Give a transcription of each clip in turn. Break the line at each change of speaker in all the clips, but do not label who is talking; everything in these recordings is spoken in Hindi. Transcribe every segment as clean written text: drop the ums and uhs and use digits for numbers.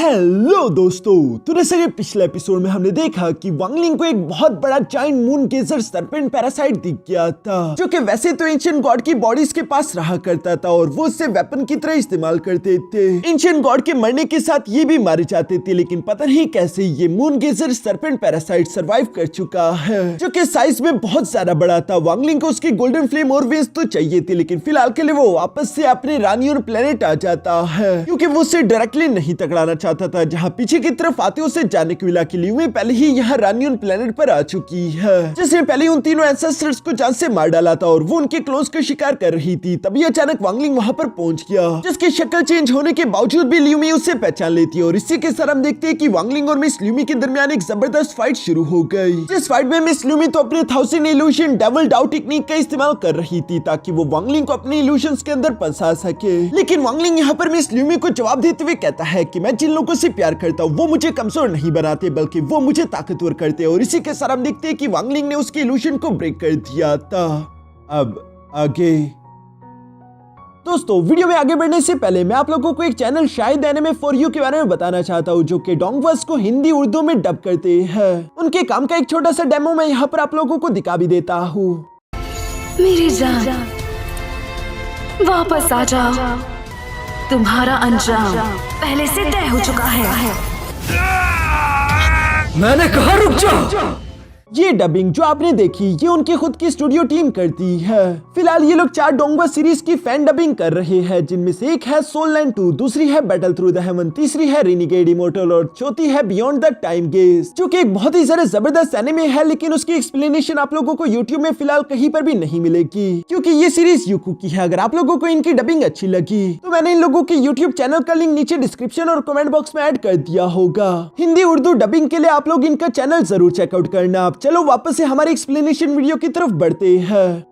हेलो दोस्तों, तो जैसे कि पिछले एपिसोड में हमने देखा कि वांगलिंग को एक बहुत बड़ा जायंट मून गेजर सर्पेंट पैरासाइट दिख गया था, जो कि वैसे तो एंशिएंट गॉड की बॉडीज के पास रहा करता था और वो उससे वेपन की तरह इस्तेमाल करते थे। एंशिएंट गॉड के मरने के साथ ये भी मारे जाते थे, लेकिन पता नहीं कैसे ये मून गेजर सर्पेंट पैरासाइट सर्वाइव कर चुका है, जो कि साइज में बहुत ज्यादा बड़ा था। वांगलिंग को उसकी गोल्डन फ्लेम और वेंस तो चाहिए थी, लेकिन फिलहाल के लिए वो वापस से अपने रानियन प्लेनेट आ जाता है, क्योंकि वो उसे डायरेक्टली नहीं टकराना चाहता था। जहां पीछे की तरफ आते उसे जाने की मिला कि ल्यूमी पहले ही यहाँ रानियन प्लेनेट पर आ चुकी है, जिसने पहले उन तीनों एंसेस्टर्स को जान से मार डाला था और वो उनके क्लोन्स का शिकार कर रही थी। तभी अचानक वांगलिंग वहां पर पहुंच गया, जिसकी शक्ल चेंज होने के बावजूद भी ल्यूमी उसे पहचान लेती है। और इसी के साथ हम देखते हैं कि वांगलिंग और मिस ल्यूमी के दरमियान एक जबरदस्त फाइट शुरू हो गई, जिस फाइट में मिस ल्यूमी तो अपने 1000 इल्यूशन डेविल डाउ टेक्निक का इस्तेमाल कर रही थी ताकि वो वांगलिंग को अपने इल्यूशंस के अंदर फंसा सके। लेकिन वांगलिंग यहाँ पर मिस ल्यूमी को जवाब देते हुए कहता है कि मैं जिन लोगों से प्यार करता हूँ वो मुझे कमजोर नहीं बनाते, बल्कि वो मुझे ताकतवर करते हैं। और इसी के साथ हम देखते हैं कि वांगलिंग ने उसके इल्यूशन को ब्रेक कर दिया था। अब आगे दोस्तों, वीडियो में आगे बढ़ने से पहले मैं आप लोगों को एक चैनल शायद एनिमे फॉर यू के बारे में बताना चाहता हूँ, जो कि डोंगवर्स को हिंदी उर्दू में डब करते हैं। उनके काम का एक छोटा सा डेमो मैं यहाँ पर आप लोगों को दिखा भी देता हूँ।
मेरी जान वापस आ जाओ, तुम्हारा अंजाम पहले से तय हो चुका है।
मैंने कहा रुक जाओ। ये डबिंग जो आपने देखी ये उनकी खुद की स्टूडियो टीम करती है। फिलहाल ये लोग 4 डोंगवा सीरीज की फैन डबिंग कर रहे हैं, जिनमें से एक है सोल लैंड 2, दूसरी है बैटल थ्रू द हेवन, तीसरी है रेनिगेड इमोर्टल और चौथी है बियॉन्ड द टाइम गेज, जो कि एक बहुत ही ज्यादा जबरदस्त एनिमे है। लेकिन उसकी एक्सप्लेनेशन आप लोगों को यूट्यूब में फिलहाल कहीं पर भी नहीं मिलेगी, क्योंकि ये सीरीज यूकू की है। अगर आप लोगों को इनकी डबिंग अच्छी लगी तो मैंने इन लोगों के यूट्यूब चैनल का लिंक नीचे डिस्क्रिप्शन और कमेंट बॉक्स में ऐड कर दिया होगा। हिंदी उर्दू डबिंग के लिए आप लोग इनका चैनल जरूर चेकआउट करना। चलो वापस से हमारे एक्सप्लेनेशन वीडियो की तरफ बढ़ते हैं।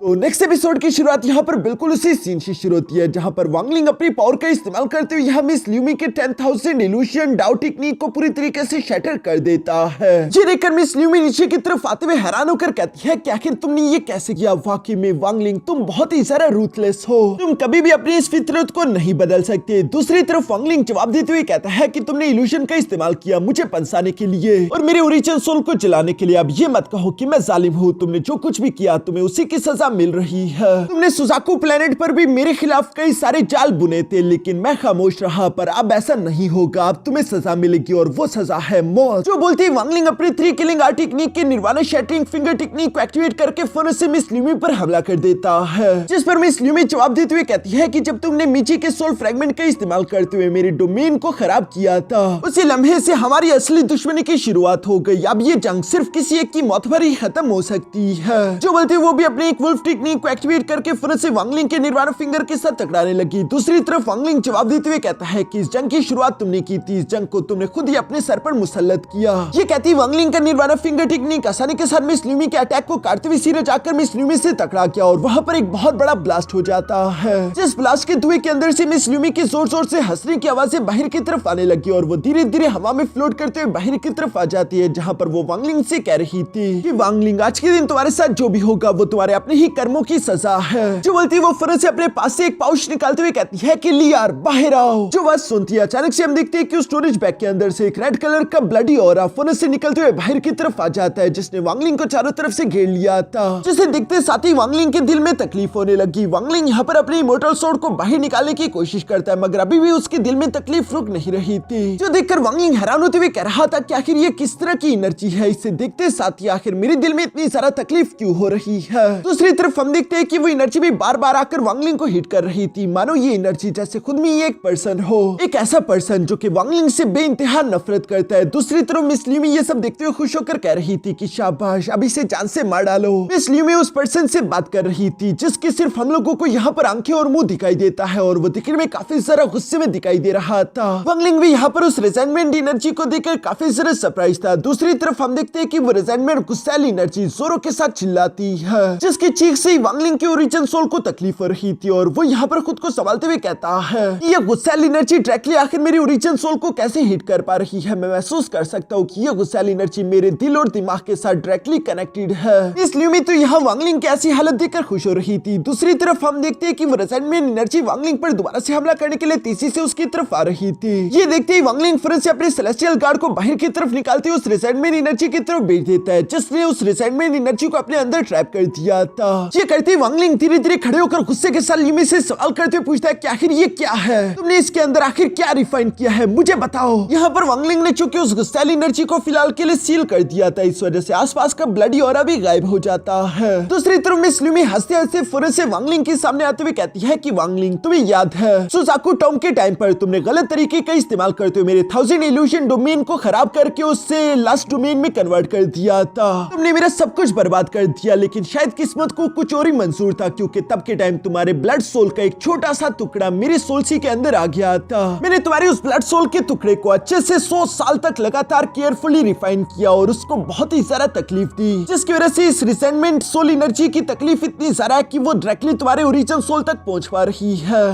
तो नेक्स्ट एपिसोड की शुरुआत यहाँ पर बिल्कुल उसी सीन से शुरू होती है, जहाँ पर वांगलिंग अपनी पावर का इस्तेमाल करते हुए यहाँ मिस ल्यूमी के 10,000 इल्यूशन डाउ टेक्निक को पूरी तरीके से शटर कर देता है। ये देखकर मिस ल्यूमी नीचे की तरफ आते हुए हैरान होकर कहती है कि आखिर तुमने ये कैसे किया। वाकई में वांगलिंग तुम बहुत ही ज्यादा रूथलेस हो, तुम कभी भी अपनी इस फितरत को नहीं बदल सकते। दूसरी तरफ वांगलिंग जवाब देते हुए कहता है कि तुमने इल्यूशन का इस्तेमाल किया मुझे फंसाने के लिए और मेरे ओरिजिनल सोल को जलाने के लिए। अब ये मत कहो कि मैं जालिम हूँ, तुमने जो कुछ भी किया तुम्हें उसी की सजा मिल रही है। तुमने सुजाकू प्लेनेट पर भी मेरे खिलाफ कई सारे जाल बुने थे, लेकिन मैं खामोश रहा। पर अब ऐसा नहीं होगा, अब तुम्हें सजा मिलेगी और वो सजा है मौत। जो बोलती है वांगलिंग अपनी 3 किलिंग आर टेक्निक के निर्वाणा शैटरिंग फिंगर टेक्निक को एक्टिवेट करके फौरन से मिस ल्यूमी पर हमला कर देता है, जिस पर मिस ल्यूमी जवाब देते हुए कहती है कि जब तुमने मिची के सोल फ्रेगमेंट का इस्तेमाल करते हुए मेरे डोमेन को खराब किया था, उसी लम्हे से हमारी असली दुश्मनी की शुरुआत हो गई। अब ये जंग सिर्फ किसी एक की मौत पर ही खत्म हो सकती है। जो बोलती है वो भी अपनी एक वुल्फ टेक्निक को एक्टिवेट करके फौरन से वांगलिंग के निर्वाणा फिंगर के साथ टकराने लगी। दूसरी तरफ वांगलिंग जवाब देते हुए कहता है कि इस जंग की शुरुआत तुमने की थी, इस जंग को तुमने खुद ही अपने सर पर मुसल्लत किया। ये कहती वांगलिंग का निर्वाणा फिंगर टेक्निक आसानी के साथ मिस ल्यूमी के अटैक को काटते हुए सीधे जाकर मिस ल्यूमी से टकरा गया और वहां पर एक बहुत बड़ा ब्लास्ट हो जाता है, जिस ब्लास्ट के धुएं के अंदर से मिस ल्यूमी की जोर जोर से हंसने की आवाजें बाहर की तरफ आने लगी और वो धीरे धीरे हवा में फ्लोट करते हुए बाहर की तरफ आ जाती है, जहां पर वो वांगलिंग से कह रही थी कि वांगलिंग आज के दिन तुम्हारे साथ जो भी होगा वो तुम्हारे अपने ही कर्मों की सजा है। जो बोलती है वो फौरन से अपने पास से एक पाउच निकालते हुए कहती है कि लियार बाहर आओ। जो बात सुनती है अचानक से हम देखते हैं कि उस स्टोरेज बैग के अंदर से एक रेड कलर का ब्लडी ऑरा फौरन से निकलते हुए बाहर की तरफ आ जाता है, जिसने वांगलिंग को चारों तरफ से घेर लिया था। जिसे देखते साथ ही वांगलिंग के दिल में तकलीफ होने लगी। वांगलिंग यहाँ पर अपने इमोर्टल सोर्ड को बाहर निकालने की कोशिश करता है, मगर अभी भी उसके दिल में तकलीफ रुक नहीं रही थी। जो देखकर वांगलिंग हैरान होते हुए कह रहा था कि आखिर ये किस तरह की एनर्जी है। इसे देखते साथ ही आखिर मेरे दिल में इतनी सारा तकलीफ क्यों हो रही है। दूसरी तरफ हम देखते हैं कि वो एनर्जी भी बार बार आकर वांगलिंग को हिट कर रही थी, मानो ये एनर्जी जैसे खुद में ये एक पर्सन हो, एक ऐसा पर्सन जो कि वांगलिंग से बेइंतहा नफरत करता है। दूसरी तरफ मिस ल्यूमी ये सब देखते हुए खुश होकर कह रही थी कि शाबाश अब इसे जान से मार डालो। मिस ल्यूमी उस पर्सन से बात कर रही थी जिसके सिर्फ हम लोगों को यहाँ पर आंखें और मुंह दिखाई देता है और वो दिखने में काफी ज्यादा गुस्से में दिखाई दे रहा था। वांगलिंग भी यहाँ पर उस रिजेंटमेंट एनर्जी को देखकर काफी ज्यादा सरप्राइज था। दूसरी तरफ हम देखते हैं कि वो रिजेंटमेंट गुस्सैल एनर्जी जोरों के साथ चिल्लाती है, जिसकी चीख ठीक से ही वांगलिंग के ओरिजिन सोल को तकलीफ हो रही थी और वो यहाँ पर खुद को संभालते हुए कहता है कि ये गुस्सैल एनर्जी डायरेक्टली आखिर मेरी ओरिजिन सोल को कैसे हिट कर पा रही है। मैं महसूस कर सकता हूँ कि ये गुस्सैल एनर्जी मेरे दिल और दिमाग के साथ डायरेक्टली कनेक्टेड है। इसलिए मैं तो यहाँ वांगलिंग की ऐसी हालत देखकर खुश हो रही थी। दूसरी तरफ हम देखते हैं कि वो रेसेंटमेंट एनर्जी वांगलिंग पर दोबारा से हमला करने के लिए तेजी से उसकी तरफ आ रही थी। ये देखते ही वांगलिंग फौरन से अपने सेलेस्टियल गार्ड को बाहर की तरफ निकालते उस रेसेंटमेंट एनर्जी की तरफ भेज देता है, जिसने उस रेसेंटमेंट एनर्जी को अपने अंदर ट्रैप कर दिया था। ये करते ही वांगलिंग धीरे धीरे खड़े होकर गुस्से के साथ ल्यूमी से सवाल करते हुए पूछता है कि आखिर ये क्या है, तुमने इसके अंदर आखिर क्या रिफाइन किया है, मुझे बताओ। यहाँ पर वांगलिंग ने चूंकि उस गुस्सैल एनर्जी को फिलहाल के लिए सील कर दिया था, इस वजह से आसपास का ब्लडी ऑरा भी गायब हो जाता है। दूसरी तरफ मिस ल्यूमी हंसते हंसते फौरन से वांगलिंग के सामने आते हुए कहती है कि वांगलिंग, तुम्हें याद है सुजाकू टॉम के टाइम पर तुमने गलत तरीके का इस्तेमाल करते हुए मेरे 1000 इल्यूजन डोमेन को खराब करके उससे लास्ट डोमेन में कन्वर्ट कर दिया था। तुमने मेरा सब कुछ बर्बाद कर दिया, लेकिन शायद किस्मत को कुछ और ही मंजूर था, क्योंकि तब के टाइम तुम्हारे ब्लड सोल का एक छोटा सा टुकड़ा मेरे सोल सी के अंदर आ गया था। मैंने तुम्हारे उस ब्लड सोल के टुकड़े को अच्छे से 100 साल तक लगातार केयरफुली रिफाइन किया और उसको बहुत ही ज्यादा तकलीफ दी, जिसकी वजह से इस रिसेंटमेंट सोल एनर्जी की तकलीफ इतनी ज्यादा है कि वो डायरेक्टली तुम्हारे ओरिजिन सोल तक पहुंच पा रही है।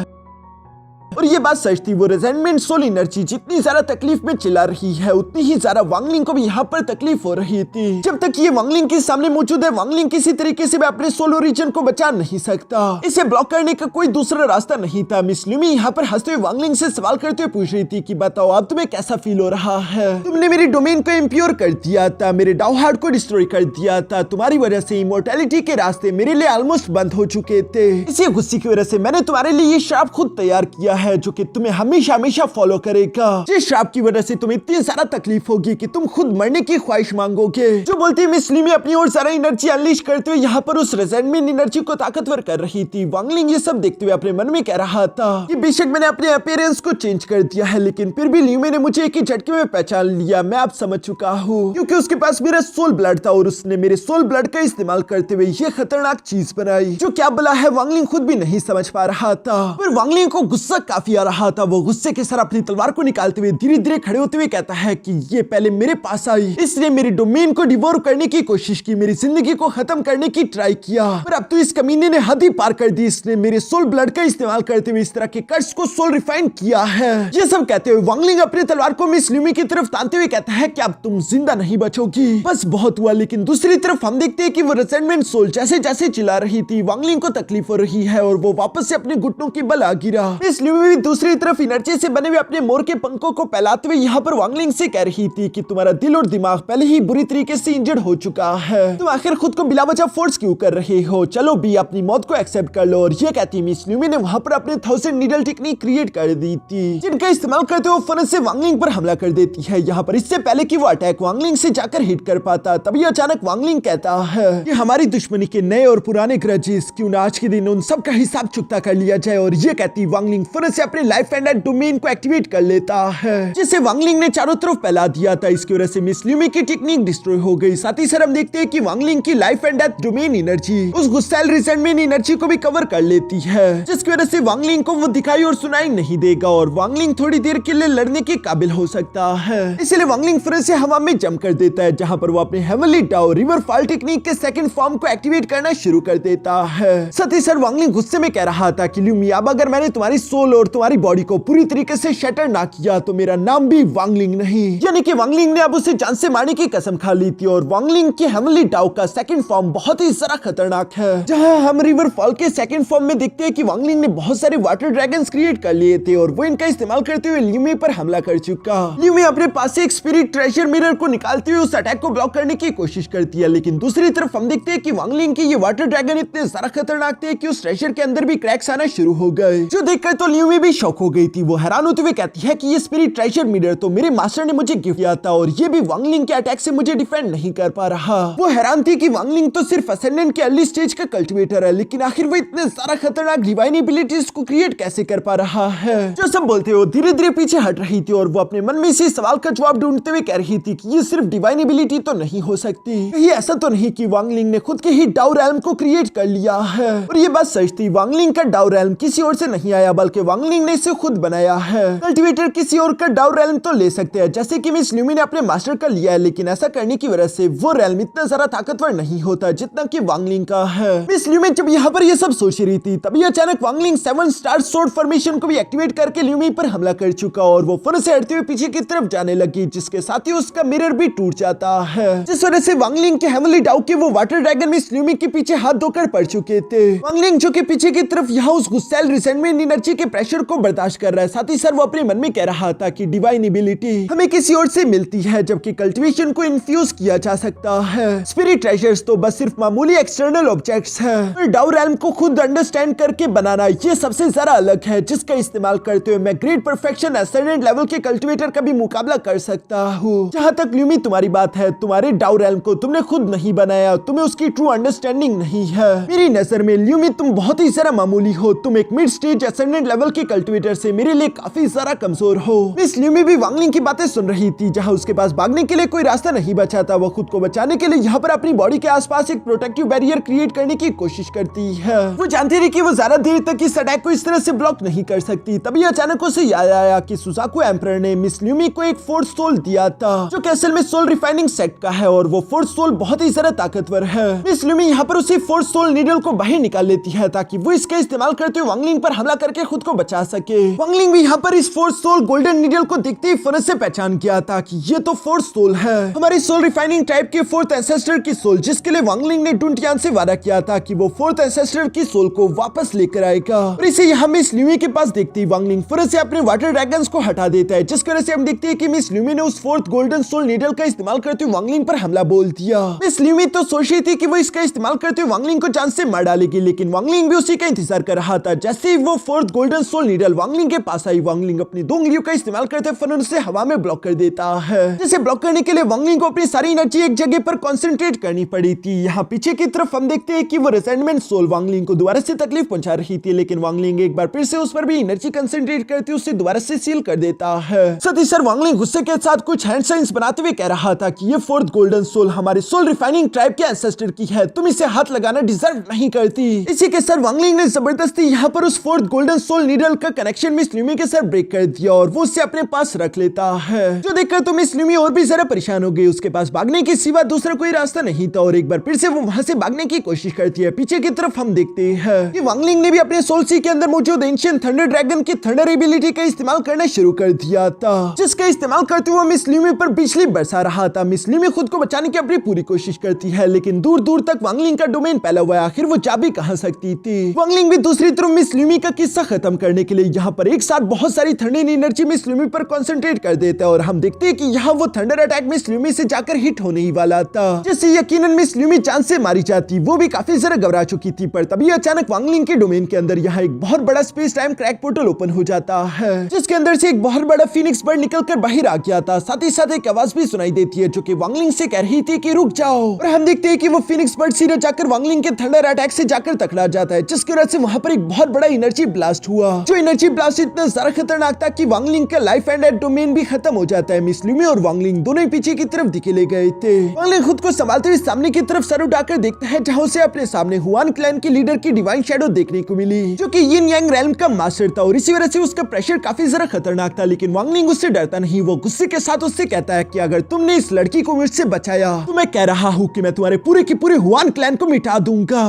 और ये बात सच थी, वो रेसेंटमेंट सोल एनर्जी जितनी ज्यादा तकलीफ में चिल्ला रही है, उतनी ही ज्यादा वांगलिंग को भी यहाँ पर तकलीफ हो रही थी। जब तक ये वांगलिंग के सामने मौजूद है, वांगलिंग किसी तरीके से भी अपने सोल ओरिजिन को बचा नहीं सकता। इसे ब्लॉक करने का कोई दूसरा रास्ता नहीं था। मिस ल्यूमी यहाँ पर हंसते हुए वांगलिंग से सवाल करते हुए पूछ रही थी कि बताओ अब तुम्हें कैसा फील हो रहा है। तुमने मेरी डोमेन को इम्प्योर कर दिया था, मेरे डाउ हार्ट को डिस्ट्रॉय कर दिया था, तुम्हारी वजह से इमोर्टैलिटी के रास्ते मेरे लिए ऑलमोस्ट बंद हो चुके थे। इसी गुस्से की वजह से मैंने तुम्हारे लिए ये श्राप खुद तैयार किया है, जो कि तुम्हें हमेशा हमेशा फॉलो करेगा। जिस श्राप की वजह से तुम्हें इतनी ज्यादा तकलीफ होगी कि तुम खुद मरने की ख्वाहिश मांगोगे। जो बोलती मिस ल्यूमी अपनी और सारा एनर्जी अनलीश करते हुए यहाँ पर उस रेसेंटमेंट एनर्जी को ताकतवर कर रही थी। वांगलिंग ये सब देखते हुए अपने मन में कह रहा था कि बेशक मैंने अपने अपीयरेंस को चेंज कर दिया है, लेकिन फिर भी ल्यूमी ने मुझे एक ही झटके में पहचान लिया। मैं अब समझ चुका हूँ, क्योंकि उसके पास मेरा सोल ब्लड था और उसने मेरे सोल ब्लड का इस्तेमाल करते हुए ये खतरनाक चीज बनाई। जो क्या बोला है वांगलिंग खुद भी नहीं समझ पा रहा था, पर वांगलिंग को गुस्सा काफी आ रहा था। वो गुस्से के साथ अपनी तलवार को निकालते हुए धीरे धीरे खड़े होते हुए कहता है कि ये पहले मेरे पास आई, इसने मेरी डोमेन को डिवोर करने की कोशिश की, मेरी जिंदगी को खत्म करने की ट्राई किया, पर अब तो इस कमीने ने हद ही पार कर दी। इसने मेरे सोल ब्लड का इस्तेमाल करते हुए इस तरह के कर्स को सोल रिफाइन किया है। ये सब कहते हुए वांगलिंग अपनी तलवार को मिस ल्यूमी की तरफ तानते हुए कहता है कि अब तुम जिंदा नहीं बचोगी, बस बहुत हुआ। लेकिन दूसरी तरफ हम देखते हैं कि वो रेसेंटमेंट सोल जैसे जैसे चिल्ला रही थी, वांगलिंग को तकलीफ हो रही है और वो वापस से अपने घुटनों की बल आ गिरा। मिस ल्यूमी भी दूसरी तरफ एनर्जी से बने हुए अपने मोर के पंखों को फैलाते हुए यहाँ पर वांगलिंग से कह रही थी कि तुम्हारा दिल और दिमाग पहले ही बुरी तरीके से इंजर्ड हो चुका है, तुम आखिर खुद को बिला वजह फोर्स क्यों कर रहे हो, चलो भी अपनी मौत को एक्सेप्ट कर लो। और ये कहती मिस ल्यूमी ने वहाँ पर अपने 1000 नीडल टेक्निक क्रिएट कर दी थी, जिनका इस्तेमाल करते हुए फौरन से वांगलिंग पर हमला कर देती है। यहाँ पर इससे पहले कि वो अटैक वांगलिंग से जाकर हिट कर पाता, तभी अचानक वांगलिंग कहता है कि हमारी दुश्मनी के नए और पुराने ग्रजेस क्यों ना आज के दिन उन सब का हिसाब चुकता कर लिया जाए। और ये कहती वांगलिंग फौरन से अपने लाइफ एंड डेथ डोमेन को एक्टिवेट कर लेता है, जिसे वांगलिंग ने चारों तरफ फैला दिया था। इसकी वजह से मिस ल्यूमी की टेक्निक डिस्ट्रॉय हो गई। साथ ही हम देखते हैं कि वांगलिंग की life and death domain energy उस गुस्सैल रिसेंटमेंट एनर्जी को भी कवर कर लेती है, जिसकी वजह से वांगलिंग को वो दिखाई और सुनाई नहीं देगा और वांगलिंग थोड़ी देर के लिए लड़ने के काबिल हो सकता है। इसलिए वांगलिंग फिर से हवा में जंप कर देता है, जहां पर वो अपने हेवनली डाउ रिवर फॉल टेक्निक के सेकंड फॉर्म को एक्टिवेट करना शुरू कर देता है। साथ ही वांगलिंग गुस्से में कह रहा था कि ल्यूमी अब अगर मैंने तुम्हारी सोल और तुम्हारी बॉडी को पूरी तरीके से शटर ना किया तो मेरा नाम भी वांगलिंग नहीं। यानी कि वांगलिंग ने अब उसे जान से मारने की कसम खा ली थी। और वांगलिंग के हेवनली डाउ का सेकंड फॉर्म बहुत ही ज्यादा खतरनाक है, जहां हम रिवर फॉल के सेकंड फॉर्म में देखते हैं कि वांगलिंग ने बहुत सारे वाटर ड्रैगन्स क्रिएट कर लिए थे और वो इनका इस्तेमाल करते हुए ल्यूमी पर हमला कर चुका। ल्यूमी अपने पास से एक स्पिरिट ट्रेजर मिरर को निकालते हुए उस अटैक को ब्लॉक करने की कोशिश करती है, लेकिन दूसरी तरफ हम देखते हैं कि वांगलिंग के ये वाटर ड्रैगन इतने ज्यादा खतरनाक थे कि उस ट्रेजर के अंदर भी क्रैक्स आना शुरू हो गए, जो देखकर तो ल्यूमी भी शॉक हो गई थी। वो हैरान होते हुए कहती है कि ये स्पिरिट ट्रेजर मिरर तो मेरे मास्टर ने मुझे गिफ्ट किया था और ये भी वांगलिंग के अटैक से मुझे डिफेंड नहीं कर पा रहा। वो हैरान थी कि वांगलिंग तो सिर्फ असेंडेंट के अर्ली स्टेज का कल्टीवेटर है, लेकिन आखिर वो इतने सारा खतरनाक डिवाइन एबिलिटीज को क्रिएट कैसे कर पा रहा है। जो सब बोलते हो धीरे धीरे पीछे हट रही थी और वो अपने मन में इसी सवाल का जवाब ढूंढते हुए कह रही थी कि ये सिर्फ डिवाइन एबिलिटी तो नहीं हो सकती, कहीं ऐसा तो नहीं कि वांगलिंग ने खुद के ही डाउ रैल्म को क्रिएट कर लिया है। और ये बात सच थी, वांगलिंग का डाउ रैल्म किसी और से नहीं आया बल्कि वांगलिंग ने इसे खुद बनाया है। कल्टीवेटर किसी और का डाउ रेल्म तो ले सकते हैं, जैसे कि मिस ल्यूमी ने अपने मास्टर का लिया है, लेकिन ऐसा करने की वजह से वो रेल्म इतना ज्यादा ताकतवर नहीं होता जितना कि वांगलिंग का है। मिस ल्यूमी जब यहाँ पर ये सब सोच रही थी तभी अचानक वांगलिंग 7 स्टार सोर्ड फॉर्मेशन को भी एक्टिवेट करके ल्यूमी पर हमला कर चुका और वो फुर से हटते हुए पीछे की तरफ जाने लगी, जिसके साथ ही उसका मिरर भी टूट जाता है, जिस वजह से वांगलिंग के हेवनली डाउ के वो वाटर ड्रैगन मिस ल्यूमी के पीछे हाथ धोकर पड़ चुके थे। वांगलिंग जो कि पीछे की तरफ यहाँ उस गुस्सैल रिसेंटमेंट एनर्जी के प्रेशर को बर्दाश्त कर रहा है, साथ ही सर वो अपने मन में कह रहा था कि डिवाइन एबिलिटी हमें किसी और से मिलती है, जबकि कल्टीवेशन को इन्फ्यूज किया जा सकता है। स्पिरिट ट्रेजर्स तो बस सिर्फ मामूली एक्सटर्नल ऑब्जेक्ट्स है, और डाउ रेल्म को खुद अंडरस्टैंड करके बनाना ये सबसे ज्यादा अलग है, जिसका इस्तेमाल करते हुए मैं ग्रेट परफेक्शन एसेंडेंट लेवल के कल्टीवेटर का भी मुकाबला कर सकता हूँ। जहाँ तक ल्यूमी तुम्हारी बात है, तुम्हारे डाउ रेल्म को तुमने खुद नहीं बनाया, तुम्हें उसकी ट्रू अंडरस्टैंडिंग नहीं है। मेरी नजर में ल्यूमी तुम बहुत ही ज्यादा मामूली हो, तुम एक मिड स्टेज एसेंडेंट लेवल के कल्टीवेटर से मेरे लिए काफी ज्यादा कमजोर हो। मिस ल्यूमी भी वांगलिंग की बातें सुन रही थी, जहाँ उसके पास भागने के लिए कोई रास्ता नहीं बचा था। वो खुद को बचाने के लिए यहाँ पर अपनी बॉडी के आसपास एक प्रोटेक्टिव बैरियर क्रिएट करने की कोशिश करती है। वो जानती थी कि वो ज्यादा देर तक इस अटैक को इस तरह से ब्लॉक नहीं कर सकती। तभी अचानक उसे याद आया कि सुजाकू एम्परर ने मिस ल्यूमी को एक फोर्थ सोल दिया था, जो कि असल में सोल रिफाइनिंग सेट का है, और वो फोर्थ सोल बहुत ही ज्यादा ताकतवर है। मिस ल्यूमी यहाँ पर उसी फोर्थ सोल नीडल को बाहर निकाल लेती है ताकि वो इसका इस्तेमाल करते हुए वांगलिंग पर हमला करके खुद को बचा सके। वांगलिंग भी यहाँ पर इस फोर्थ सोल गोल्डन नीडल को देखते ही फौरन से पहचान किया था कि ये तो फोर्थ सोल है, हमारी सोल रिफाइनिंग टाइप के फोर्थ एंसेस्टर की सोल, जिसके लिए वांगलिंग ने डुनटियान से वादा किया था कि वो फोर्थ एंसेस्टर की सोल को वापस लेकर आएगा। और इसे यहाँ मिस ल्यूमी के पास देखते ही वांगलिंग फौरन से अपने वाटर ड्रैगन्स को हटा देता है, जिस वजह से हम देखते हैं कि मिस ल्यूमी ने उस फोर्थ गोल्डन सोल नीडल का इस्तेमाल करते हुए वांगलिंग पर हमला बोल दिया। मिस ल्यूमी तो सोच रही थी कि वो इसका इस्तेमाल करते हुए वांगलिंग को जान से मार डालेगी, लेकिन वांगलिंग भी उसी का इंतजार कर रहा था। जैसे ही वो फोर्थ गोल्डन सोल नीडल वांगलिंग के पास आई, वांगलिंग अपनी 2 उंगलियों का इस्तेमाल करते फौरन उसे हवा में ब्लॉक कर देता है। जिसे ब्लॉक करने के लिए वांगलिंग को अपनी सारी एनर्जी एक जगह पर कंसंट्रेट करनी पड़ी थी। यहाँ पीछे की तरफ हम देखते हैं कि वो रिसेंटमेंट सोल वांगलिंग को दोबारा से तकलीफ पहुंचा रही थी, लेकिन वांगलिंग एक बार फिर से उस पर भी एनर्जी कंसंट्रेट करती उसे दोबारा से सील कर देता है। साथ ही सर वांगलिंग गुस्से के साथ कुछ हैंड साइंस बनाते हुए कह रहा था कि ये फोर्थ गोल्डन सोल हमारे सोल रिफाइनिंग ट्राइब के एंसेस्टर की है, तुम इसे हाथ लगाना डिजर्व नहीं करती। इसी के सर वांगलिंग ने जबरदस्ती यहाँ पर उस फोर्थ गोल्डन सोल नीडल का कनेक्शन मिस ल्यूमी के साथ ब्रेक कर दिया और वो उसे अपने पास रख लेता है, जो देखकर तो मिस ल्यूमी और भी ज्यादा परेशान हो गई। उसके पास भागने के सिवा दूसरा कोई रास्ता नहीं था और एक बार फिर से वो वहां से भागने की कोशिश करती है। पीछे की तरफ हम देखते हैं कि वांगलिंग ने भी अपने सोल सी के अंदर मौजूद एंशिएंट थंडर ड्रैगन की थंडर एबिलिटी का इस्तेमाल करना शुरू कर दिया था, जिसका इस्तेमाल करते हुए मिस ल्यूमी पर बिजली बरसा रहा था। मिस ल्यूमी खुद को बचाने की अपनी पूरी कोशिश करती है, लेकिन दूर दूर तक वांगलिंग का डोमेन फैला हुआ है, आखिर वो जा भी कहां सकती थी। वांगलिंग भी दूसरी तरफ मिस ल्यूमी का किस्सा खत्म करने के लिए यहाँ पर एक साथ बहुत सारी थंडर एनर्जी मिस ल्यूमी पर कंसंट्रेट कर देता है और हम देखते हैं कि यहाँ वो थंडर अटैक मिस ल्यूमी से जाकर हिट होने ही वाला था, जिससे यकीनन मिस ल्यूमी जान से मारी जाती। वो भी काफी ज्यादा घबरा चुकी थी, पर तभी अचानक वांगलिंग के डोमेन के अंदर यहाँ एक बहुत बड़ा space time crack portal open हो जाता है, जिसके अंदर से एक बहुत बड़ा फीनिक्स बर्ड निकलकर बाहर आ गया था। साथ ही साथ एक आवाज भी सुनाई देती है जो कि वांगलिंग से कह रही थी कि रुक जाओ, और हम देखते हैं कि वो फीनिक्स बर्ड सीधे जाकर वांगलिंग के थंडर अटैक से जाकर टकरा जाता है, जिसकी वजह से वहां पर एक बहुत बड़ा एनर्जी ब्लास्ट हुआ। जो एनर्जी ब्लास्ट इतना ज्यादा खतरनाक था कि वांगलिंग का लाइफ एंड डेथ डोमेन भी खत्म हो जाता है। मिस ल्यूमी और वांगलिंग दोनों ही पीछे की तरफ दिखेले गए थे। वांगलिंग खुद को संभालते हुए सामने की तरफ सर उठाकर देखता है, जहां उसे अपने सामने हुआन क्लैन के लीडर की डिवाइन शैडो देखने को मिली, जो कि यिन यांग रेल्म का मास्टर था और इसी वजह से उसका प्रेशर काफी ज्यादा खतरनाक था। लेकिन वांगलिंग उससे डरता नहीं, वो गुस्से के साथ उससे कहता है कि अगर तुमने इस लड़की को मुझसे बचाया तो मैं कह रहा हूँ कि मैं तुम्हारे पूरे के पूरे हुआन क्लैन को मिटा दूंगा।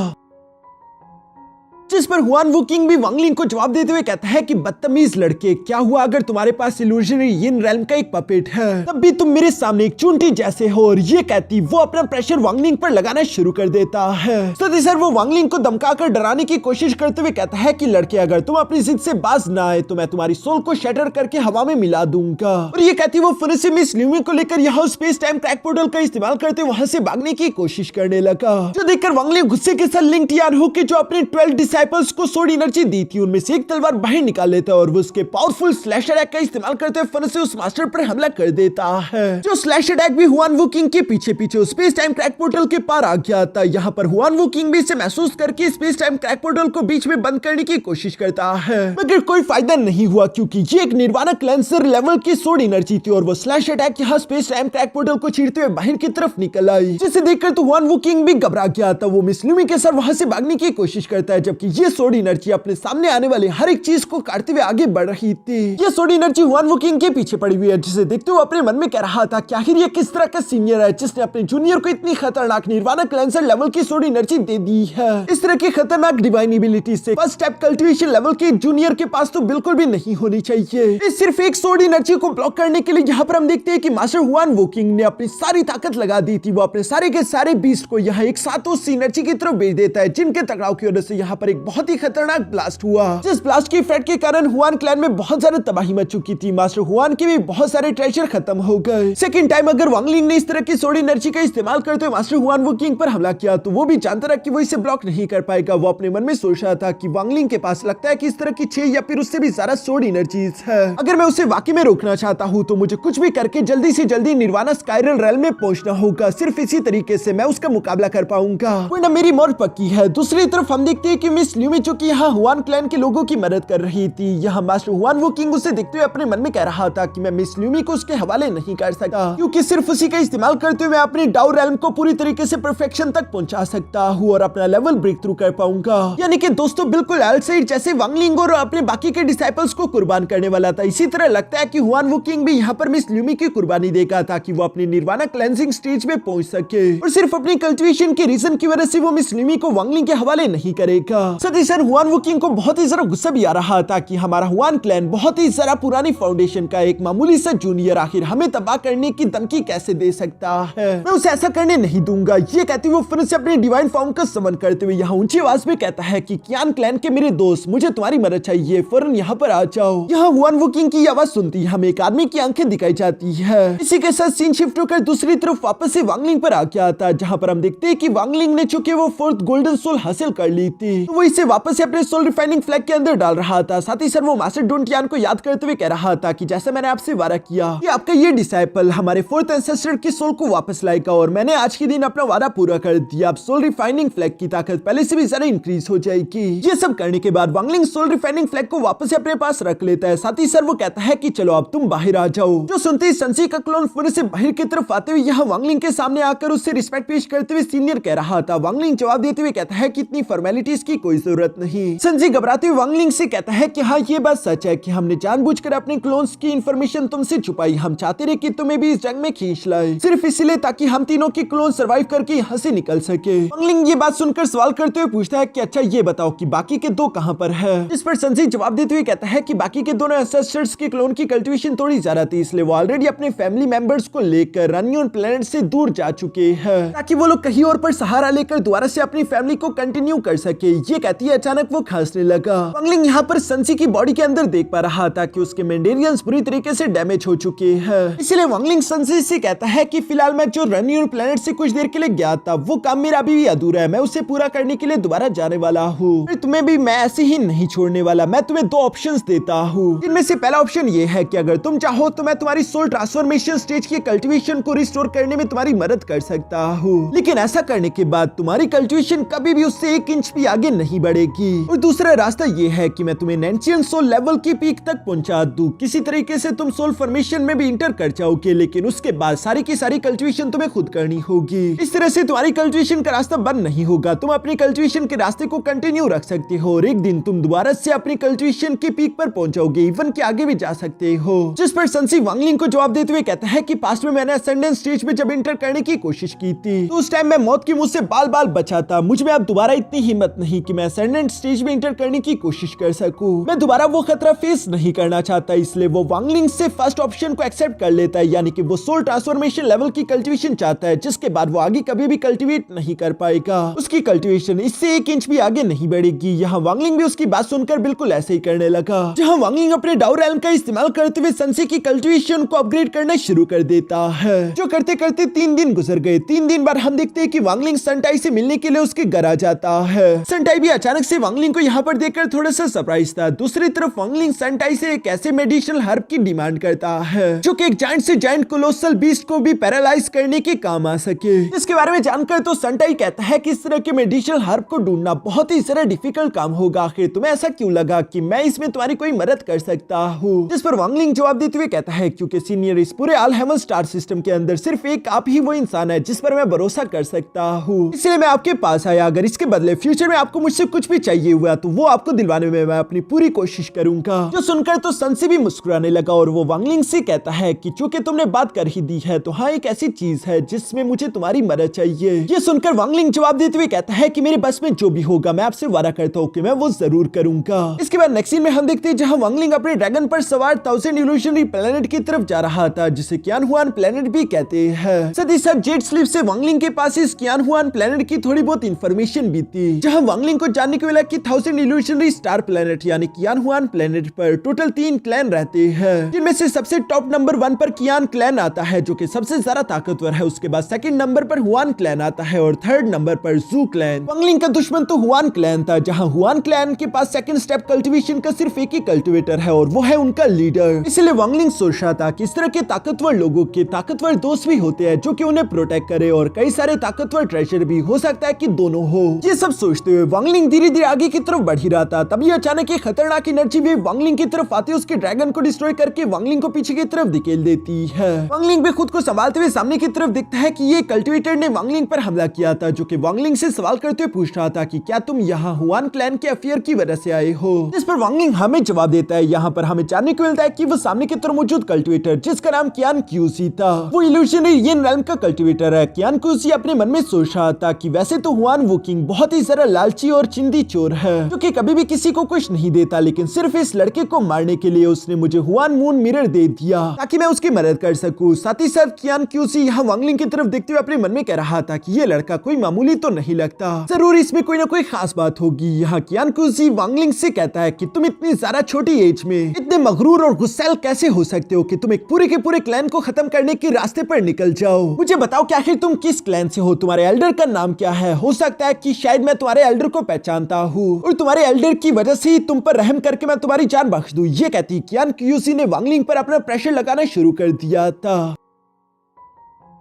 जिस पर हुआन वू किंग भी वांगलिंग को जवाब देते हुए कहता है कि बदतमीज लड़के, क्या हुआ अगर तुम्हारे पास इल्यूजनरी यिन रेल्म का एक पपेट है, तब भी तुम मेरे सामने एक चूंटी जैसे हो। और ये कहती वो अपना प्रेशर वांगलिंग पर लगाना शुरू कर देता है। साथ सर वो वांगलिंग को धमकाकर डराने की कोशिश करते हुए कहता है कि लड़के, अगर तुम अपनी जिद से बाज ना आए तो मैं तुम्हारी सोल को शटर करके हवा में मिला दूंगा। और ये कहती वो फिर से मिस ल्यूमी को लेकर यहाँ स्पेस टाइम क्रैक पोर्टल का इस्तेमाल करते वहां से भागने की कोशिश करने लगा, जो देखकर वांगलिंग गुस्से के साथ लिंग तैयार होकर जो अपने 12 डिसाइपल्स को सोड एनर्जी दी थी उनमें से एक तलवार बाहर निकाल लेता है और वो उसके पावरफुल स्लैश अटैक का इस्तेमाल करते हुए फन से उस मास्टर पर हमला कर देता है। जो स्लैश अटैक भी हुआन वू किंग के पीछे पीछे स्पेस टाइम क्रैक पोर्टल के पार आ गया था। यहाँ पर हुआन वू किंग भी इसे महसूस करके स्पेस टाइम क्रैक पोर्टल को बीच में बंद करने की कोशिश करता है, मगर कोई फायदा नहीं हुआ क्योंकि ये एक निर्वाणा क्लेंसर लेवल की सोड एनर्जी थी और वो स्लैश अटैक यहाँ स्पेस टाइम क्रैक पोर्टल को चीरते हुए बाहर की तरफ निकल आई, जिसे देखकर तो हुआन वू किंग भी घबरा गया था। वो मिस ल्यूमी के साथ वहां से भागने की कोशिश करता है, जबकि कि ये सोड एनर्जी अपने सामने आने वाले हर एक चीज को काटते हुए आगे बढ़ रही थी। ये सोड एनर्जी हुआन वुकिंग के पीछे पड़ी हुई है, जिसे देखते हुए अपने मन में कह रहा था कि आखिर ये किस तरह का सीनियर है जिसने अपने जूनियर को इतनी खतरनाक निर्वाणा क्लेंसर लेवल की सोड एनर्जी दे दी है। इस तरह की खतरनाक डिवाइन एबिलिटी से फर्स्ट स्टेप कल्टीवेशन लेवल के जूनियर के पास तो बिल्कुल भी नहीं होनी चाहिए। सिर्फ एक सोड एनर्जी को ब्लॉक करने के लिए यहाँ पर हम देखते हैं कि मास्टर हुआन वुकिंग ने अपनी सारी ताकत लगा दी थी। वो अपने सारे के सारे बीस्ट को यहाँ एक साथ उस एनर्जी की तरफ भेज देता है, जिनके टकराव की वजह से यहाँ पर एक बहुत ही खतरनाक ब्लास्ट हुआ। जिस ब्लास्ट की इफेक्ट के कारण हुआन क्लैन में बहुत ज्यादा तबाही मच चुकी थी। मास्टर हुआन के भी बहुत सारे ट्रेजर खत्म हो गए। सेकंड टाइम अगर वांग लिंग ने इस तरह की सोड एनर्जी का इस्तेमाल करते हुए मास्टर हुआन वुकिंग पर हमला किया तो वो भी जानता रहा कि वो इसे ब्लॉक नहीं कर पाएगा। वो अपने मन में सोच रहा था कि वांग लिंग के पास लगता है कि इस तरह की 6 या फिर उससे भी ज्यादा सोड एनर्जीज है। अगर मैं उसे वाकई में रोकना चाहता हूँ तो मुझे कुछ भी करके जल्दी से जल्दी निर्वाणा स्काइरल रेल में पहुंचना होगा। सिर्फ इसी तरीके से मैं उसका मुकाबला कर पाऊंगा, वरना मेरी मौत पक्की है। दूसरी तरफ हम देखते हैं कि मिस ल्यूमी जो कि यहाँ हुआन क्लैन के लोगों की मदद कर रही थी। यहाँ मास्टर हुआन वुकिंग उसे देखते हुए अपने मन में कह रहा था कि मैं मिस ल्यूमी को उसके हवाले नहीं कर सकता, क्योंकि सिर्फ उसी का इस्तेमाल करते हुए मैं अपने डाउ रेल्म को पूरी तरीके से परफेक्शन तक पहुंचा सकता हूँ और अपना लेवल ब्रेक थ्रू कर पाऊंगा। यानी कि दोस्तों बिल्कुल एल्साइड जैसे वांग लिंग और अपने बाकी के डिसाइपल्स को कुर्बान करने वाला था। इसी तरह लगता है कि हुआन वुकिंग भी यहाँ पर मिस ल्यूमी की कुर्बानी देगा ताकि वो अपनी निर्वाणा क्लेंजिंग स्टेज में पहुंच सके, और सिर्फ अपनी कल्टीवेशन के रीजन की वजह से वो मिस ल्यूमी को वांग लिंग के हवाले नहीं करेगा। साथ ही साथ हुआन वुकिंग को बहुत ही ज्यादा गुस्सा भी आ रहा था कि हमारा हुआन क्लैन बहुत ही ज्यादा पुरानी फाउंडेशन का एक मामूली सा जूनियर आखिर हमें तबाह करने की धमकी कैसे दे सकता है। मैं उसे ऐसा करने नहीं दूंगा। ये कहते हुए फिर से अपने डिवाइन फॉर्म का समन करते हुए यहाँ ऊंची आवाज में कहता है कि कियान क्लैन के मेरे दोस्त, मुझे तुम्हारी मदद चाहिए, फौरन यहाँ पर आ जाओ। यहाँ हुआन वुकिंग की आवाज सुनती हमें एक आदमी की आंखें दिखाई जाती है। इसी के साथ सीन शिफ्ट होकर दूसरी तरफ वापस से वांग लिंग पर आ गया था, जहाँ पर हम देखते हैं कि वांग लिंग ने चुके वो 4th गोल्डन सोल हासिल कर ली थी, तो वो इसे वापस से अपने सोल रिफाइनिंग फ्लैग के अंदर डाल रहा था। साथ ही सर वो मास्टर डोंटियान को याद करते हुए कह रहा था कि जैसा मैंने आपसे वादा किया कि आपका ये डिसाइपल हमारे 4th एंसेस्टर की सोल को वापस लाएगा, और मैंने आज के दिन अपना वादा पूरा कर दिया। अब सोल रिफाइनिंग फ्लैग की ताकत पहले से भी ज्यादा इंक्रीज हो जाएगी। ये सब करने के बाद वांग लिंग सोल रिफाइनिंग फ्लैग को वापस से अपने पास रख लेता है। साथ ही सर वो कहता है कि चलो अब तुम बाहर आ जाओ। जो सुनते ही संसी का क्लोन फिर से बाहर की तरफ आते हुए यहाँ वांग लिंग के सामने आकर उससे रिस्पेक्ट पेश करते हुए सीनियर कह रहा था। वांग लिंग जवाब देते हुए कहता है कि इतनी फॉर्मेलिटीज की कोई जरूरत नहीं। संजी घबराते हुए वांग लिंग से कहता है कि हाँ ये बात सच है कि हमने जानबूझकर अपने क्लोन्स की इंफॉर्मेशन तुमसे छुपाई। हम चाहते रहे कि तुम्हें भी इस जंग में खींच लाए, सिर्फ इसलिए ताकि हम तीनों के क्लोन सर्वाइव करके यहाँ से निकल सके। वांग लिंग ये बात सुनकर सवाल करते हुए पूछता है कि अच्छा ये बताओ कि बाकी के 2 कहाँ पर है। इस पर संजी जवाब देते हुए कहता है कि बाकी के दोनों एंसेस्टर्स के क्लोन की कल्टीवेशन थोड़ी ज्यादा थी, इसलिए वो ऑलरेडी अपने फैमिली मेंबर्स को लेकर रनियन प्लेनेट से दूर जा चुके हैं, ताकि वो लोग कहीं और पर सहारा लेकर दोबारा से अपनी फैमिली को कंटिन्यू कर सके। ये कहती है अचानक वो खांसने लगा। वांग लिंग यहाँ पर संसी की बॉडी के अंदर देख पा रहा था कि उसके मेंडेरियंस बुरी तरीके से डैमेज हो चुके हैं, इसलिए वांग लिंग संसी से कहता है कि फिलहाल मैं जो रनियन प्लेनेट से कुछ देर के लिए गया था वो काम मेरा अभी भी अधूरा है। मैं उसे पूरा करने के लिए दोबारा जाने वाला हूँ, तुम्हें भी मैं ऐसे ही नहीं छोड़ने वाला। मैं तुम्हें 2 ऑप्शंस देता हूँ, जिनमें से पहला ऑप्शन ये है कि अगर तुम चाहो तो मैं तुम्हारी सोल ट्रांसफॉर्मेशन स्टेज की कल्टीवेशन को रिस्टोर करने में तुम्हारी मदद कर सकता हूँ, लेकिन ऐसा करने के बाद तुम्हारी कल्टीवेशन कभी भी उससे 1 इंच भी आगे नहीं बढ़ेगी। और दूसरा रास्ता ये है कि मैं तुम्हें नेंशियन सोल लेवल की पीक तक पहुंचा दूं। किसी तरीके से तुम सोल फॉर्मेशन में भी इंटर कर जाओगे, लेकिन उसके बाद सारी की सारी कल्टीवेशन तुम्हें खुद करनी होगी। इस तरह से तुम्हारी कल्टीवेशन का रास्ता बंद नहीं होगा। तुम अपनी कल्टीवेशन के रास्ते को कंटिन्यू रख सकते हो और एक दिन तुम दोबारा से अपनी कल्टीवेशन की पीक पर पहुंच जाओगे, इवन के आगे भी जा सकते हो। जिस पर संसी वांग लिंग को जवाब देते हुए कहता है कि पास्ट में मैंने असेंडेंट स्टेज में जब इंटर करने की कोशिश की थी तो उस टाइम मैं मौत की मुंह से बाल बाल बचा था। मुझ में अब दोबारा इतनी हिम्मत नहीं कि मैं असेंडेंट स्टेज में इंटर करने की कोशिश कर सकूं। मैं दोबारा वो खतरा फेस नहीं करना चाहता, इसलिए वो वांग लिंग से फर्स्ट ऑप्शन को एक्सेप्ट कर लेता है, यानी कि वो सोल ट्रांसफॉर्मेशन लेवल की कल्टीवेशन चाहता है, जिसके बाद वो आगे कभी भी कल्टीवेट नहीं कर पाएगा। उसकी कल्टीवेशन इससे 1 इंच भी आगे नहीं बढ़ेगी। यहाँ वांग लिंग भी उसकी बात सुनकर बिल्कुल ऐसे ही करने लगा। जहाँ वांग लिंग अपने डाउ रेल्म का इस्तेमाल करते हुए संसी की कल्टीवेशन को अपग्रेड करना शुरू कर देता है, जो करते करते 3 दिन गुजर गए। 3 दिन बाद हम देखते हैं कि वांग लिंग संटाई से मिलने के लिए उसके घर आ जाता है। संटाई भी अचानक से वांग लिंग को यहाँ पर देखकर थोड़ा सा सरप्राइज था। दूसरी तरफ वांग लिंग संटाई से एक ऐसे मेडिसिनल हर्ब की डिमांड करता है जो कि एक जायंट से जायंट कोलोसल बीस्ट को भी पैरालाइज करने के काम आ सके। इसके बारे में जानकर तो संटाई कहता है कि इस तरह के मेडिसिनल हर्ब को ढूंढना बहुत ही ज्यादा डिफिकल्ट काम होगा। आखिर तुम्हें ऐसा क्यों लगा कि मैं इसमें तुम्हारी कोई मदद कर सकता हूँ? जिस पर वांग लिंग जवाब देते हुए कहता है क्योंकि सीनियर इस पूरे ऑल हेवन स्टार सिस्टम के अंदर सिर्फ एक आप ही वो इंसान है जिस पर मैं भरोसा कर सकता हूँ, इसलिए मैं आपके पास आया। अगर इसके बदले फ्यूचर में आपको मुझसे मुझसे कुछ भी चाहिए हुआ तो वो आपको दिलवाने में मैं अपनी पूरी कोशिश करूंगा। जो सुनकर तो सन से भी मुस्कुराने लगा और वो वांग लिंग से कहता है कि चूंकि तुमने बात कर ही दी है तो हाँ, एक ऐसी चीज है जिसमें मुझे तुम्हारी मदद चाहिए। ये सुनकर वांग लिंग जवाब देते हुए कहता है कि मेरे बस में जो भी होगा मैं आपसे वादा करता हूँ कि मैं वो जरूर करूंगा। इसके बाद नेक्स्ट सीन में हम देखते हैं जहाँ वांग लिंग अपने ड्रैगन पर सवार 1000 इल्यूशनरी प्लेनेट की तरफ जा रहा था, जिसे कियान हुआन प्लेनेट भी कहते हैं। साथ ही साथ जेट स्लीप से वांग लिंग के पास इस कियान हुआन प्लेनेट की थोड़ी बहुत इंफॉर्मेशन भी थी, जहाँ वांग लिंग को जानने को मिला कि 1000 इल्यूशनरी स्टार प्लेनेट यानी कियान हुआन प्लेनेट पर टोटल 3 क्लैन रहते हैं, जिनमें से सबसे टॉप नंबर 1 पर कियान क्लैन आता है जो कि सबसे ज्यादा ताकतवर है। उसके बाद सेकंड नंबर पर हुआन क्लैन आता है और थर्ड नंबर पर जू क्लैन। वांग लिंग का दुश्मन तो हुआन क्लैन था, जहां हुआन क्लैन के पास सेकंड स्टेप कल्टीवेशन का सिर्फ एक ही कल्टीवेटर है और वो है उनका लीडर। इसलिए वांग लिंग सोच रहा था कि इस तरह के ताकतवर लोगों के ताकतवर दोस्त भी होते हैं जो कि उन्हें प्रोटेक्ट करे और कई सारे ताकतवर ट्रेजर भी हो सकता है कि दोनों हो। ये सब सोचते हुए वांग लिंग धीरे धीरे आगे की तरफ बढ़ ही रहा था, तभी अचानक एक खतरनाक एनर्जी वेव वांग लिंग की तरफ आते उसके ड्रैगन को डिस्ट्रॉय करके वांग लिंग को पीछे की तरफ धकेल देती है। वांग लिंग भी खुद को संभालते हुए सामने की तरफ देखता है कि ये कल्टीवेटर ने वांग लिंग पर हमला किया था, जो कि वांग लिंग से सवाल करते हुए पूछ रहा था कि क्या तुम यहाँ हुआन क्लैन के अफेयर की वजह से आए हो। इस पर वांग लिंग हमें जवाब देता है। यहाँ पर हमें जानने को मिलता है कि वो सामने की तरफ मौजूद कल्टीवेटर जिसका नाम कियान क्यूसी था, वो इल्यूशनरी यिन रेल्म का कल्टीवेटर है। कियान क्यूसी अपने मन में सोच रहा था कि वैसे तो हुआन वुकिंग बहुत ही जरा लालची और चिंदी चोर है जो कि कभी भी किसी को कुछ नहीं देता, लेकिन सिर्फ इस लड़के को मारने के लिए उसने मुझे हुआन मून मिरर दे दिया ताकि मैं उसकी मदद कर सकूं। साथ ही साथ कियान क्यूसी यहाँ वांग लिंग की तरफ देखते हुए अपने मन में कह रहा था कि ये लड़का कोई मामूली तो नहीं लगता, जरूर इसमें कोई ना कोई खास बात होगी। यहाँ कियान क्यूसी वांग लिंग से कहता है कि तुम इतनी ज्यादा छोटी एज में इतने मगरूर और गुस्सैल कैसे हो सकते हो कि तुम एक पूरे के पूरे क्लैन को खत्म करने के रास्ते पर निकल जाओ। मुझे बताओ कि आखिर तुम किस क्लैन से हो, तुम्हारे एल्डर का नाम क्या है। हो सकता है कि शायद मैं तुम्हारे एल्डर को पहचानता हूँ और तुम्हारे एल्डर की वजह से ही तुम पर रहम करके मैं तुम्हारी जान बख्श दूं। ये कहती कियान क्यूसी ने वांग लिंग पर अपना प्रेशर लगाना शुरू कर दिया था।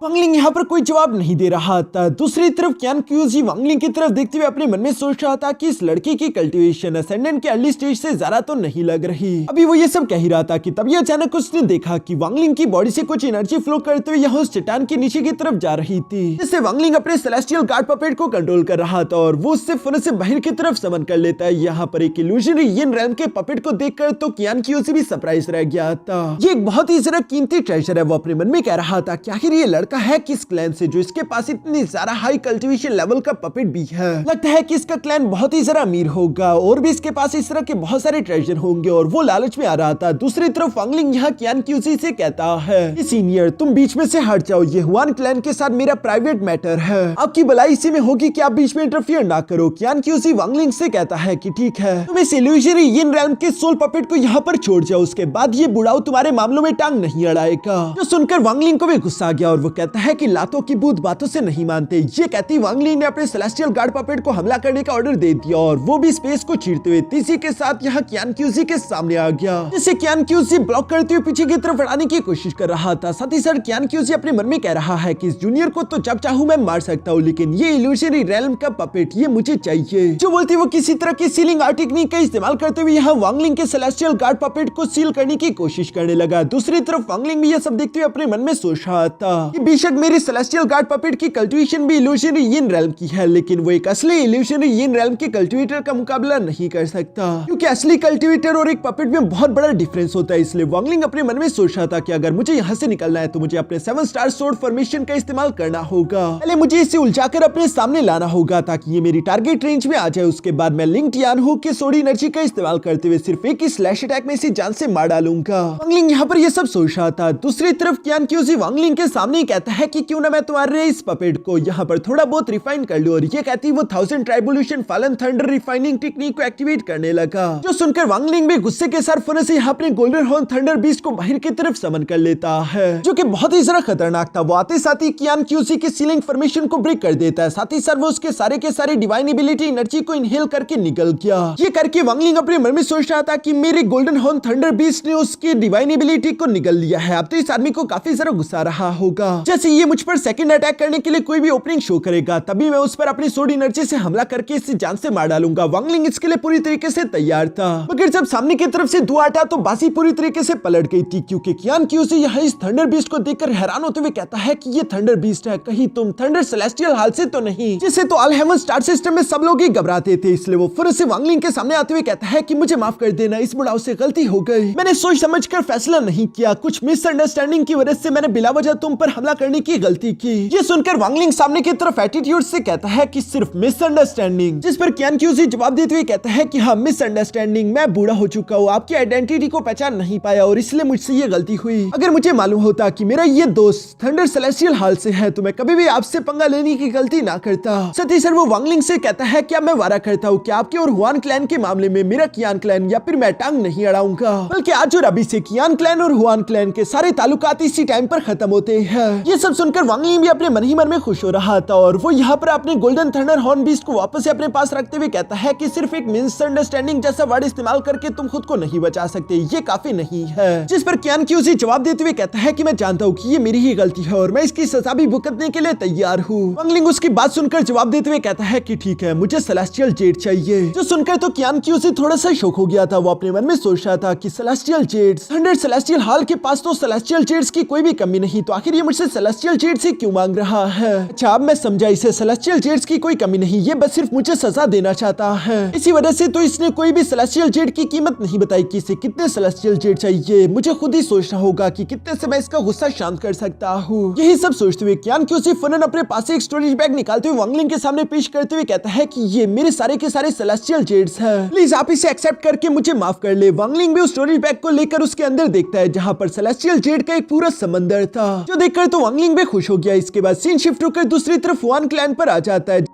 वांग लिंग यहाँ पर कोई जवाब नहीं दे रहा था। दूसरी तरफ कियान क्यूजी वांग लिंग की तरफ देखते हुए अपने मन में सोच रहा था कि इस लड़के की कल्टीवेशन असेंडेंट के अर्ली स्टेज से ज्यादा तो नहीं लग रही। अभी वो ये सब कह ही रहा था कि तभी अचानक उसने देखा कि वांग लिंग की बॉडी से कुछ एनर्जी फ्लो करते हुए यहाँ उस चट्टान के नीचे की तरफ जा रही थी, जिससे वांग लिंग अपने सेलेस्टियल गार्ड पपेट को कंट्रोल कर रहा था और वो उससे फुन से बाहर की तरफ समन कर लेता है। यहाँ पर एक इल्यूजनरी यिन रेल्म के पपेट को देखकर तो कियान क्यूजी भी सरप्राइज रह गया था। ये एक बहुत ही जरा कीमती ट्रेजर है। वो अपने मन में कह रहा था कि आखिर ये लड़का है किस क्लैन से जो इसके पास इतनी ज्यादा हाई कल्टीवेशन लेवल का पपेट भी है। लगता है कि इसका क्लैन बहुत ही जरा अमीर होगा और भी इसके पास इस तरह के बहुत सारे ट्रेजर होंगे और वो लालच में आ रहा था। दूसरी तरफ वांग लिंग यहाँ कियान क्यूसी से कहता है, सीनियर तुम बीच में से हट जाओ, ये हुआन क्लैन के साथ मेरा प्राइवेट मैटर है, आपकी भलाई इसी में होगी कि आप बीच में इंटरफियर ना करो। कियान क्यूसी वांग लिंग से कहता है कि ठीक है, तुम इस इल्यूजनरी यिन रेल्म के सोल पपेट को यहाँ पर छोड़ जाओ, उसके बाद ये बुढ़ाऊ तुम्हारे मामलों में टांग नहीं अड़ाएगा। जो सुनकर वांग लिंग को भी गुस्सा आ गया और वो कहता है कि लातों की बूथ बातों से नहीं मानते। ये कहती वांग लिंग ने अपने सेलेस्टियल गार्ड पपेट को हमला करने का ऑर्डर दे दिया और वो भी स्पेस को चीरते हुए तीसरी के साथ यहाँ कियान क्यूसी के सामने आ गया, जिसे कियान क्यूसी ब्लॉक करते हुए पीछे की तरफ हटाने की कोशिश कर रहा था। साथ ही साथ कियान क्यूसी अपने मन में कह रहा है कि इस जूनियर को तो जब चाहूं मैं मार सकता हूँ, लेकिन ये इल्यूजनरी रेल्म का पपेट ये मुझे चाहिए। जो बोलती वो किसी तरह की सीलिंग आर्ट टेक्निक का इस्तेमाल करते हुए यहाँ वांग लिंग के सेलेस्टियल गार्ड पपेट को सील करने की कोशिश करने लगा। दूसरी तरफ वांग लिंग भी यह सब देखते हुए अपने मन में सोच रहा था कि बेशक मेरी सेलेस्टियल गार्ड पपेट की कल्टीवेशन भी इल्यूजनरी यिन रेल्म की है, लेकिन वो एक असली इल्यूजनरी यिन रेल्म के कल्टीवेटर का मुकाबला नहीं कर सकता, क्योंकि असली कल्टीवेटर और एक पपेट में बहुत बड़ा डिफरेंस होता है। इसलिए वांग लिंग अपने मन में सोच रहा था कि अगर मुझे यहाँ से निकलना है तो मुझे अपने 7 स्टार सोर्ड फॉर्मेशन का इस्तेमाल करना होगा। पहले मुझे इसे उलझाकर अपने सामने लाना होगा ताकि ये मेरी टारगेट रेंज में आ जाए। उसके बाद मैं लिंग टियान हूक के सोडी एनर्जी का इस्तेमाल करते हुए सिर्फ एक ही स्लैश अटैक में इसे जान से मार डालूंगा। वांग लिंग यहाँ पर ये सब सोच रहा था। दूसरी तरफ कियान क्यूजी वांग लिंग के सामने ही कहता है कि क्यों ना मैं तुम्हारे इस पपेट को यहाँ पर थोड़ा बहुत रिफाइन कर लूं, और ये कहती वो 1000 ट्राइबोल्यूशन फॉलन थंडर रिफाइनिंग टेक्निक को एक्टिवेट करने लगा। जो सुनकर वांग लिंग भी गुस्से के साथ फुन से यहाँ अपने गोल्डन हॉर्न थंडर बीस्ट को बाहर की तरफ समन कर लेता है, जो कि बहुत ही जरा खतरनाक था। वो आते साथ ही कियान क्यूसी की सीलिंग फॉर्मेशन को ब्रेक कर देता है। साथ ही साथ वो उसके सारे के सारे डिवाइन एबिलिटी एनर्जी को इनहेल करके निकल गया। ये करके वांग लिंग अपने मन में सोच रहा था कि मेरे गोल्डन हॉर्न थंडर बीस्ट ने उसकी डिवाइन एबिलिटी को निगल लिया है। अब तो इस आदमी को काफी जरा गुस्सा रहा होगा। जैसे ये मुझ पर सेकंड अटैक करने के लिए कोई भी ओपनिंग शो करेगा तभी मैं उस पर अपनी सोड एनर्जी से हमला करके इसे जान से मार डालूंगा। वांगलिंग इसके लिए पूरी तरीके से तैयार था, मगर जब सामने की तरफ से धुआं हटा तो बाजी पूरी तरीके से पलट गई थी, क्योंकि कियान क्यूसी यहाँ इस थंडर बीस्ट को देखकर हैरान होते हुए कहता है कि ये थंडर बीस्ट है, कहीं तुम थंडर सेलेस्टियल हाल से तो नहीं, जिसे तो ऑल हेवन स्टार सिस्टम में सब लोग ही घबराते थे। इसलिए वो फिर से वांगलिंग के सामने आते हुए कहता है कि मुझे माफ कर देना, इस बुढ़ाओ से गलती हो गई, मैंने सोच समझकर फैसला नहीं किया, कुछ मिसअंडरस्टैंडिंग की वजह से मैंने बिला वजह तुम पर हमला करने की गलती की। ये सुनकर वांगलिंग सामने की तरफ एटीट्यूड से कहता है कि सिर्फ मिसअंडरस्टैंडिंग, जिस पर कियान क्यूसी जवाब देते हुए कहता है कि हाँ मिसअंडरस्टैंडिंग, मैं बूढ़ा हो चुका हूँ, आपकी आइडेंटिटी को पहचान नहीं पाया और इसलिए मुझसे ये गलती हुई। अगर मुझे मालूम होता कि मेरा ये दोस्त थंडर सेलेस्टियल हाल से है तो मैं कभी भी आपसे पंगा लेने की गलती ना करता। साथ ही सर वो वांगलिंग से कहता है कि अब मैं वादा करता हूँ कि आपके और हुआन क्लैन के मामले में मेरा कियान क्लैन या फिर मैं टांग नहीं अड़ाऊंगा, बल्कि आज और अभी से कियान क्लैन और हुआन क्लैन के सारे ताल्लुकात इसी टाइम पर खत्म होते हैं। ये सब सुनकर वांगलिंग भी अपने मन ही मन में खुश हो रहा था और वो यहाँ पर अपने गोल्डन थंडर हॉर्न बीस्ट को वापस से अपने पास रखते हुए कहता है कि सिर्फ एक मिसअंडरस्टैंडिंग जैसा वर्ड इस्तेमाल करके तुम खुद को नहीं बचा सकते, ये काफी नहीं है। जिस पर कियान क्यूसी जवाब देते हुए कहता है कि मैं जानता हूँ कि ये मेरी ही गलती है और मैं इसकी सजा भी भुगतने के लिए तैयार हूँ। वांगलिंग उसकी बात सुनकर जवाब देते हुए कहता है कि ठीक है, मुझे सेलेस्टियल जेड चाहिए। जो सुनकर तो कियान क्यूसी थोड़ा सा शॉक हो गया था, वो अपने मन में सोच रहा था कि सेलेस्टियल जेड्स, थंडर सेलेस्टियल हाल के पास तो सेलेस्टियल जेड्स की कोई भी कमी नहीं, तो आखिर ये मुझसे सेलेस्टियल जेड से क्यों मांग रहा है। अच्छा अब मैं समझा, इसे सेलेस्टियल जेड्स की कोई कमी नहीं, ये बस सिर्फ मुझे सजा देना चाहता है। इसी वजह से तो इसने कोई भी सेलेस्टियल जेड की कीमत नहीं बताई कि इसे कितने सेलेस्टियल जेड चाहिए, मुझे खुद ही सोचना होगा कि कितने से मैं इसका गुस्सा शांत कर सकता हूँ। यही सब सोचते हुए कियान क्यूसी फौरन अपने पास से एक स्टोरेज बैग निकालते हुए वांगलिंग के सामने पेश करते हुए कहता है कि ये मेरे सारे के सारे सेलेस्टियल जेड्स हैं, प्लीज आप इसे एक्सेप्ट करके मुझे माफ कर ले। वांगलिंग भी उस स्टोरेज बैग को लेकर उसके अंदर देखता है जहाँ पर सेलेस्टियल जेड का एक पूरा समंदर था, जो देखकर तो वांगलिंग भी खुश हो गया। इसके बाद सीन शिफ्ट होकर दूसरी तरफ हुआन क्लैन पर आ जाता है,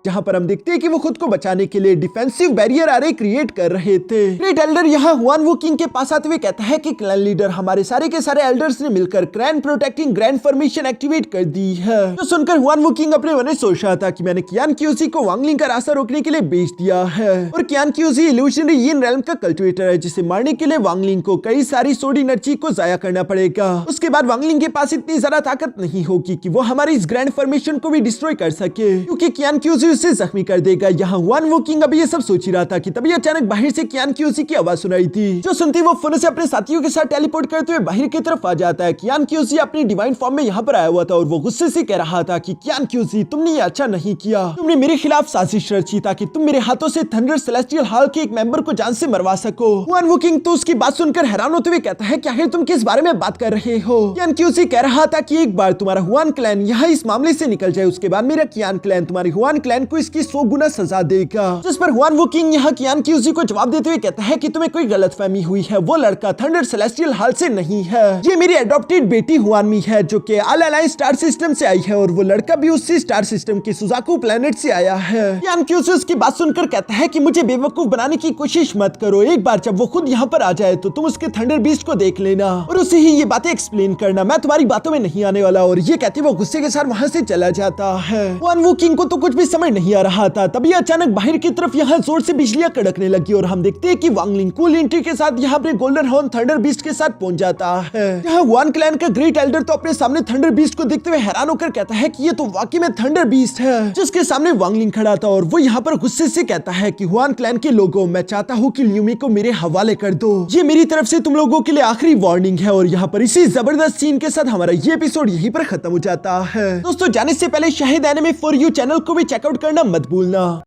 जहां पर हम देखते हैं कि वो खुद को बचाने के लिए डिफेंसिव बैरियर आरे क्रिएट कर रहे थे। ग्रेट एल्डर यहाँ हुआन वू किंग के पास आते हुए कहता है कि क्लैन लीडर हमारे सारे के सारे एल्डर्स ने मिलकर clan protecting grand formation activate कर दी है। तो सुनकर हुआन वू किंग अपने मन में सोच रहा था कि मैंने कियान क्यूसी को वांगलिंग का रास्ता रोकने के लिए भेज दिया है, और कियान क्यूसी इल्यूशनरी यिन रेल्म का कल्टिवेटर है, जिसे मारने के लिए वांगलिंग को कई सारी सोड एनर्जी को जाया करना पड़ेगा। उसके बाद वांगलिंग के पास इतनी ज्यादा ताकत नहीं होगी कि वो हमारी इस ग्रैंड फॉर्मेशन को भी डिस्ट्रॉय कर सके, क्योंकि कियान क्यूसी उसे जख्मी कर देगा। यहाँ हुआन वू किंग अभी ये सब सोच ही रहा था कि तभी अचानक बाहर से कियान क्यूसी की आवाज सुनाई थी। जो सुनती वो फोन से अपने साथियों के साथ टेलीपोर्ट करते हुए बाहर की तरफ आ जाता है। कियान क्यूसी अपनी डिवाइन फॉर्म में यहाँ पर आया हुआ था और वो गुस्से से कह रहा था कि कियान क्यूसी तुमने ये अच्छा नहीं किया, तुमने मेरे खिलाफ साजिश रची ताकि तुम मेरे हाथों से थंडर सेलेस्टियल हाल के एक मेंबर को जान से मरवा सको। हुआन वू किंग तो उसकी बात सुनकर हैरान होते हुए कहता है कि आखिर तुम किस बारे में बात कर रहे हो। कियान क्यूसी कह रहा था कि एक बार तुम्हारा हुआन क्लैन यहाँ इस मामले से निकल जाए, उसके बाद मेरा कियान क्लैन तुम्हारे हुआन क्लैन को इसकी 100 गुना सजा देगा। जिस पर हुआन वू किंग यहाँ कियान क्यूसी को जवाब देते हुए कहता है कि तुम्हें कोई गलतफहमी हुई है, वो लड़का थंडर सेलेस्टियल हाल से नहीं है, ये मेरी एडॉप्टेड बेटी हुआनमी है जो कि ऑल अलायंस स्टार सिस्टम से आई है, और वो लड़का भी उसी स्टार सिस्टम के सुजाकू प्लेनेट से आया है। कियान क्यूसी उसकी बात सुनकर कहता है कि मुझे बेवकूफ बनाने की कोशिश मत करो, एक बार जब वो खुद यहाँ पर आ जाए तो तुम उसके थंडर बीस्ट को देख लेना और उसे ही ये बातें एक्सप्लेन करना, मैं तुम्हारी बातों में नहीं आने वाला। और ये कहते वो गुस्से के साथ वहां से चला जाता है। हुआन वू किंग को तो कुछ भी समझ नहीं आ रहा था, तभी अचानक बाहर की तरफ यहाँ जोर से बिजलियां कड़कने लगी और हम देखते हैं कि वांगलिंग कूल एंट्री के साथ यहाँ पे गोल्डन हॉर्न थंडर बीस्ट के साथ पहुंच जाता है। यहाँ हुआन क्लैन का ग्रेट एल्डर तो अपने सामने थंडर बीस्ट को देखते हुए हैरान होकर कहता है कि ये तो वाकई में थंडर बीस्ट है, जिसके सामने वांगलिंग खड़ा था, और वो यहाँ पर गुस्से से कहता है कि हुआन क्लैन के लोगों, मैं चाहता हूँ कि ल्यूमी को मेरे हवाले कर दो, ये मेरी तरफ से तुम लोगों के लिए आखिरी वार्निंग है। और यहाँ पर इसी जबरदस्त सीन के साथ हमारा ये एपिसोड यहीं पर खत्म हो जाता है। दोस्तों जाने से पहले Shahid anime for you channel को भी चेकआउट करना मत भूलना।